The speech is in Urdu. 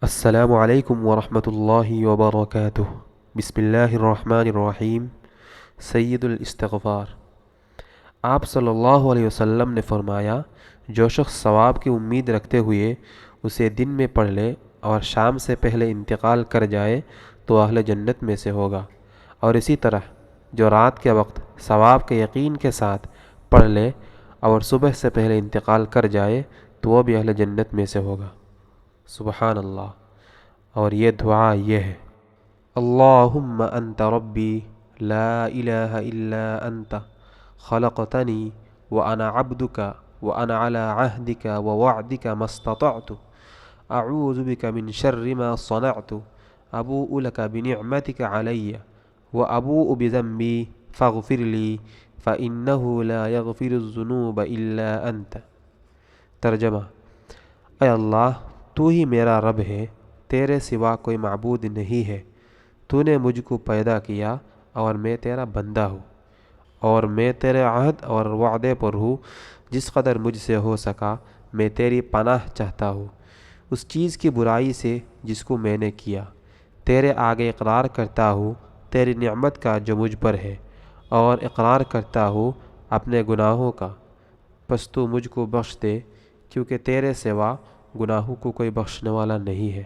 السلام علیکم ورحمۃ اللہ وبرکاتہ۔ بسم اللہ الرحمن الرحیم۔ سید الاستغفار۔ آپ صلی اللہ علیہ وسلم نے فرمایا، جو شخص ثواب کی امید رکھتے ہوئے اسے دن میں پڑھ لے اور شام سے پہلے انتقال کر جائے تو اہل جنت میں سے ہوگا، اور اسی طرح جو رات کے وقت ثواب کے یقین کے ساتھ پڑھ لے اور صبح سے پہلے انتقال کر جائے تو وہ بھی اہل جنت میں سے ہوگا۔ سبحان اللہ۔ اور یہ دعا یہ ہے: اللہم انت ربی لا الہ الا انت خلقتنی وانا عبدک وانا علی عہدک ووعدک ما استطعت اعوذ بک من شر ما صنعت ابوء لک بنعمتک علی وابوء بذنبی فاغفر لی فانہ لا یغفر الذنوب الا انت۔ ترجمہ: اے اللہ، تو ہی میرا رب ہے، تیرے سوا کوئی معبود نہیں ہے۔ تو نے مجھ کو پیدا کیا اور میں تیرا بندہ ہوں، اور میں تیرے عہد اور وعدے پر ہوں۔ جس قدر مجھ سے ہو سکا میں تیری پناہ چاہتا ہوں اس چیز کی برائی سے جس کو میں نے کیا۔ تیرے آگے اقرار کرتا ہوں تیری نعمت کا جو مجھ پر ہے، اور اقرار کرتا ہوں اپنے گناہوں کا، پس تو مجھ کو بخش دے، کیونکہ تیرے سوا گناہوں کو کوئی بخشنے والا نہیں ہے۔